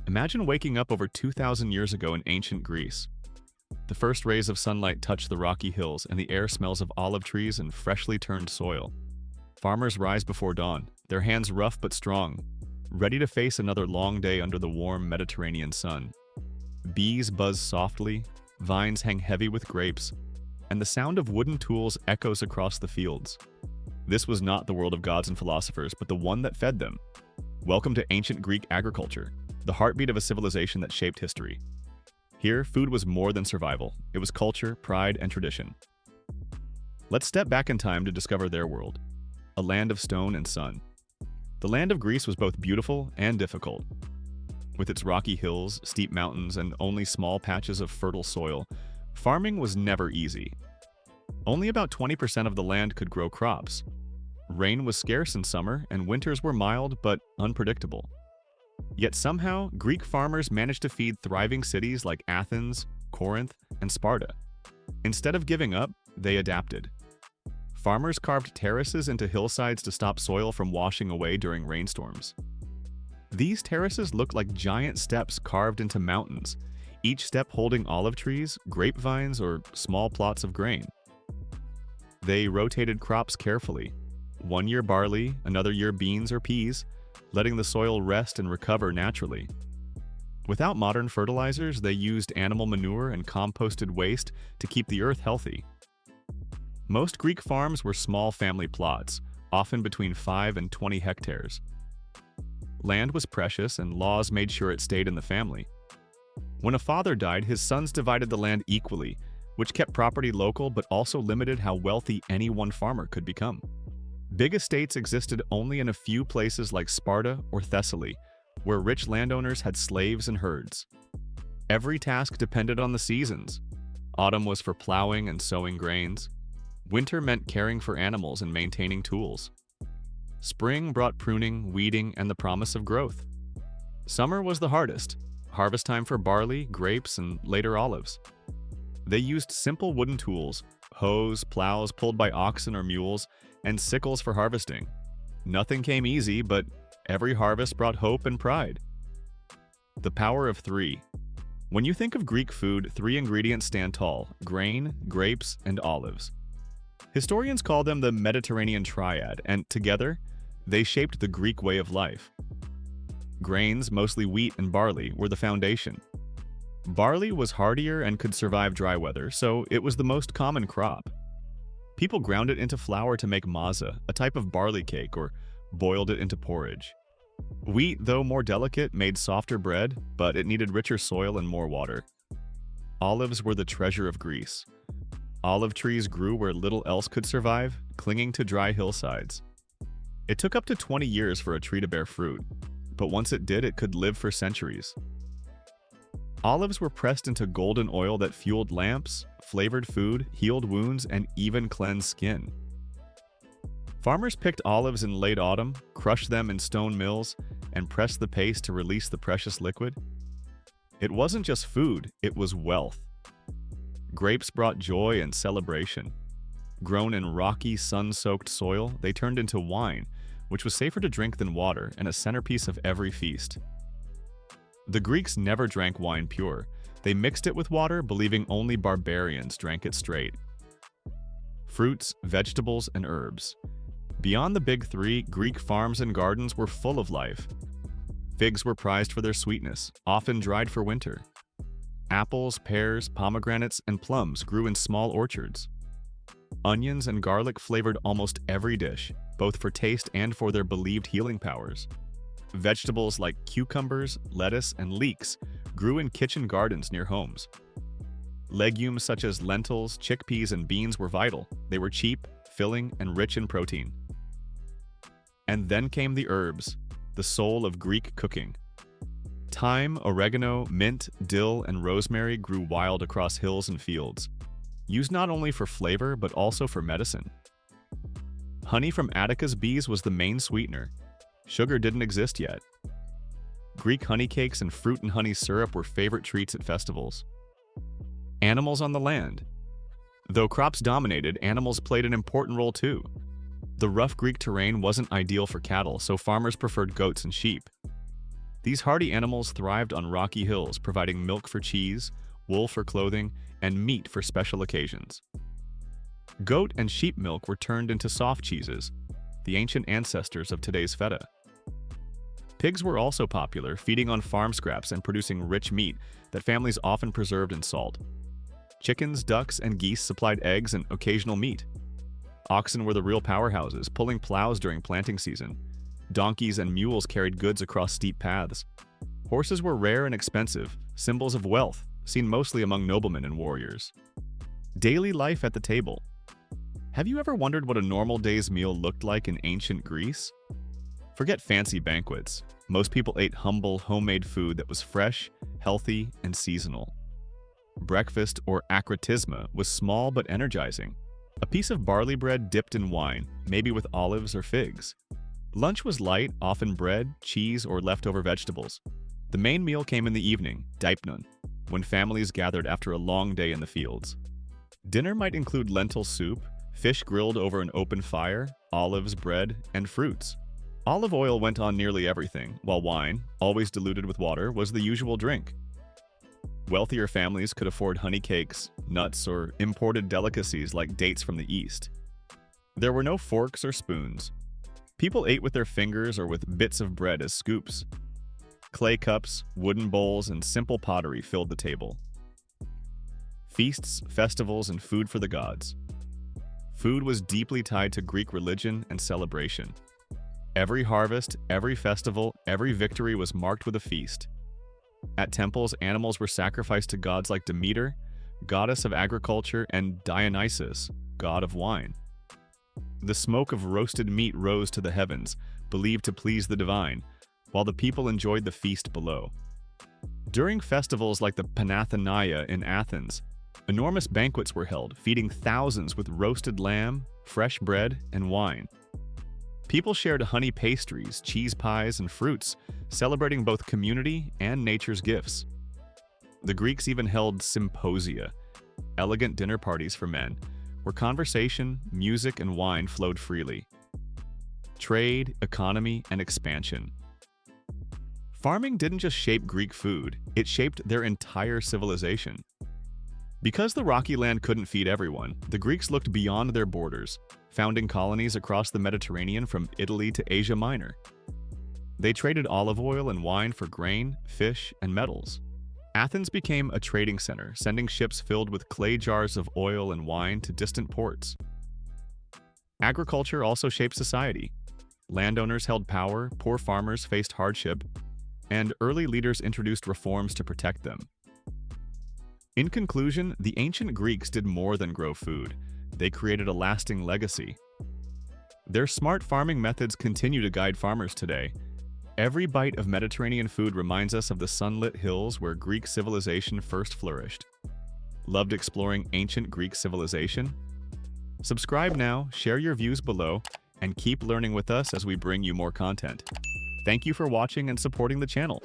Imagine waking up over 2,000 years ago in ancient Greece. The first rays of sunlight touch the rocky hills, and the air smells of olive trees and freshly turned soil. Farmers rise before dawn, their hands rough but strong, ready to face another long day under the warm Mediterranean sun. Bees buzz softly, vines hang heavy with grapes, and the sound of wooden tools echoes across the fields. This was not the world of gods and philosophers, but the one that fed them. Welcome to ancient Greek agriculture, the heartbeat of a civilization that shaped history. Here, food was more than survival. It was culture, pride, and tradition. Let's step back in time to discover their world, a land of stone and sun. The land of Greece was both beautiful and difficult. With its rocky hills, steep mountains, and only small patches of fertile soil, farming was never easy. Only about 20% of the land could grow crops. Rain was scarce in summer, and winters were mild but unpredictable. Yet somehow, Greek farmers managed to feed thriving cities like Athens, Corinth, and Sparta. Instead of giving up, they adapted. Farmers carved terraces into hillsides to stop soil from washing away during rainstorms. These terraces looked like giant steps carved into mountains, each step holding olive trees, grapevines, or small plots of grain. They rotated crops carefully. One year barley, another year beans or peas, letting the soil rest and recover naturally. Without modern fertilizers, they used animal manure and composted waste to keep the earth healthy. Most Greek farms were small family plots, often between 5 and 20 hectares. Land was precious, and laws made sure it stayed in the family. When a father died, his sons divided the land equally, which kept property local but also limited how wealthy any one farmer could become. Big estates existed only in a few places like Sparta or Thessaly, where rich landowners had slaves and herds. Every task depended on the seasons. Autumn was for plowing and sowing grains. Winter meant caring for animals and maintaining tools. Spring brought pruning, weeding, and the promise of growth. Summer was the hardest, harvest time for barley, grapes, and later olives. They used simple wooden tools, hoes, plows pulled by oxen or mules, and sickles for harvesting. Nothing came easy, but every harvest brought hope and pride. The power of three. When you think of Greek food, 3 ingredients stand tall: grain, grapes, and olives. Historians call them the Mediterranean triad, and together, they shaped the Greek way of life. Grains, mostly wheat and barley, were the foundation. Barley was hardier and could survive dry weather, so it was the most common crop. People ground it into flour to make maza, a type of barley cake, or boiled it into porridge. Wheat, though more delicate, made softer bread, but it needed richer soil and more water. Olives were the treasure of Greece. Olive trees grew where little else could survive, clinging to dry hillsides. It took up to 20 years for a tree to bear fruit, but once it did, it could live for centuries. Olives were pressed into golden oil that fueled lamps, flavored food, healed wounds, and even cleansed skin. Farmers picked olives in late autumn, crushed them in stone mills, and pressed the paste to release the precious liquid. It wasn't just food, it was wealth. Grapes brought joy and celebration. Grown in rocky, sun-soaked soil, they turned into wine, which was safer to drink than water and a centerpiece of every feast. The Greeks never drank wine pure. They mixed it with water, believing only barbarians drank it straight. Fruits, vegetables, and herbs. Beyond the big three, Greek farms and gardens were full of life. Figs were prized for their sweetness, often dried for winter. Apples, pears, pomegranates, and plums grew in small orchards. Onions and garlic flavored almost every dish, both for taste and for their believed healing powers. Vegetables like cucumbers, lettuce, and leeks grew in kitchen gardens near homes. Legumes such as lentils, chickpeas, and beans were vital. They were cheap, filling, and rich in protein. And then came the herbs, the soul of Greek cooking. Thyme, oregano, mint, dill, and rosemary grew wild across hills and fields, used not only for flavor but also for medicine. Honey from Attica's bees was the main sweetener. Sugar didn't exist yet. Greek honey cakes and fruit and honey syrup were favorite treats at festivals. Animals on the land. Though crops dominated, animals played an important role too. The rough Greek terrain wasn't ideal for cattle, so farmers preferred goats and sheep. These hardy animals thrived on rocky hills, providing milk for cheese, wool for clothing, and meat for special occasions. Goat and sheep milk were turned into soft cheeses, the ancient ancestors of today's feta. Pigs were also popular, feeding on farm scraps and producing rich meat that families often preserved in salt. Chickens, ducks, and geese supplied eggs and occasional meat. Oxen were the real powerhouses, pulling plows during planting season. Donkeys and mules carried goods across steep paths. Horses were rare and expensive, symbols of wealth, seen mostly among noblemen and warriors. Daily life at the table. Have you ever wondered what a normal day's meal looked like in ancient Greece? Forget fancy banquets. Most people ate humble, homemade food that was fresh, healthy, and seasonal. Breakfast, or akritisma, was small but energizing. A piece of barley bread dipped in wine, maybe with olives or figs. Lunch was light, often bread, cheese, or leftover vegetables. The main meal came in the evening, deipnon, when families gathered after a long day in the fields. Dinner might include lentil soup, fish grilled over an open fire, olives, bread, and fruits. Olive oil went on nearly everything, while wine, always diluted with water, was the usual drink. Wealthier families could afford honey cakes, nuts, or imported delicacies like dates from the East. There were no forks or spoons. People ate with their fingers or with bits of bread as scoops. Clay cups, wooden bowls, and simple pottery filled the table. Feasts, festivals, and food for the gods. Food was deeply tied to Greek religion and celebration. Every harvest, every festival, every victory was marked with a feast. At temples, animals were sacrificed to gods like Demeter, goddess of agriculture, and Dionysus, god of wine. The smoke of roasted meat rose to the heavens, believed to please the divine, while the people enjoyed the feast below. During festivals like the Panathenaea in Athens, enormous banquets were held, feeding thousands with roasted lamb, fresh bread, and wine. People shared honey pastries, cheese pies, and fruits, celebrating both community and nature's gifts. The Greeks even held symposia, elegant dinner parties for men, where conversation, music, and wine flowed freely. Trade, economy, and expansion. Farming didn't just shape Greek food, it shaped their entire civilization. Because the rocky land couldn't feed everyone, the Greeks looked beyond their borders, founding colonies across the Mediterranean from Italy to Asia Minor. They traded olive oil and wine for grain, fish, and metals. Athens became a trading center, sending ships filled with clay jars of oil and wine to distant ports. Agriculture also shaped society. Landowners held power, poor farmers faced hardship, and early leaders introduced reforms to protect them. In conclusion, the ancient Greeks did more than grow food. They created a lasting legacy. Their smart farming methods continue to guide farmers today. Every bite of Mediterranean food reminds us of the sunlit hills where Greek civilization first flourished. Loved exploring ancient Greek civilization? Subscribe now, share your views below, and keep learning with us as we bring you more content. Thank you for watching and supporting the channel.